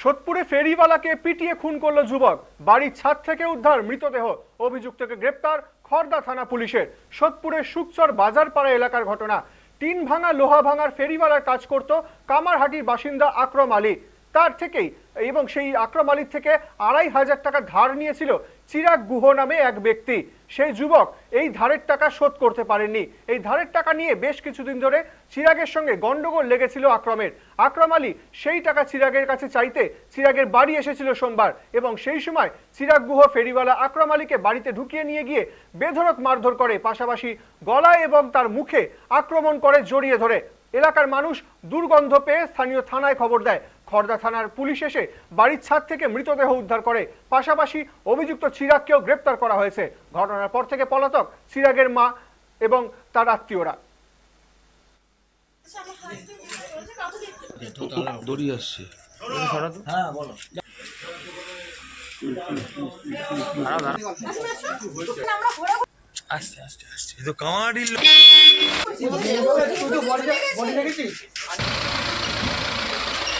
সোদপুরে ফেরিওয়ালাকে পিটিয়ে খুন করল যুবক, বাড়ির ছাদ থেকে উদ্ধার মৃতদেহ, অভিযুক্তকে গ্রেপ্তার খড়দা থানা পুলিশের। সোদপুরের সুকচর বাজারপাড়া এলাকার ঘটনা। টিন ভাঙা লোহা ভাঙার ফেরিওয়ালার কাজ করত কামারহাটির বাসিন্দা আকরম আলী। তার থেকেই এবং সেই আকরম আলীর থেকে ২৫০০ টাকা ধার নিয়েছিল চিরাগ গুহ নামে এক ব্যক্তি। সেই যুবক এই ধারের টাকা শোধ করতে পারেননি। এই ধারের টাকা নিয়ে বেশ কিছুদিন ধরে চিরাগের সঙ্গে গন্ডগোল লেগেছিল আকরমের। আকরম আলী সেই টাকা চিরাগের কাছে চাইতে চিরাগের বাড়ি এসেছিল সোমবার, এবং সেই সময় চিরাগ গুহ ফেরিওয়ালা আকরম আলীকে বাড়িতে ঢুকিয়ে নিয়ে গিয়ে বেধড়ক মারধর করে, পাশাপাশি গলায় এবং তার মুখে আক্রমণ করে জড়িয়ে ধরে। এলাকার মানুষ দুর্গন্ধ পেয়ে স্থানীয় থানায় খবর দেয়। খড়দা থানার পুলিশ এসে বাড়ির ছাদ থেকে মৃতদেহ উদ্ধার করে, পাশাপাশি অভিযুক্ত চিরাগকেও গ্রেপ্তার করা হয়েছে। ঘটনার পর থেকে পলাতক চিরাগের মা এবং তার আত্মীয়রা। আস্তে আস্তে আস্তে তো কামারি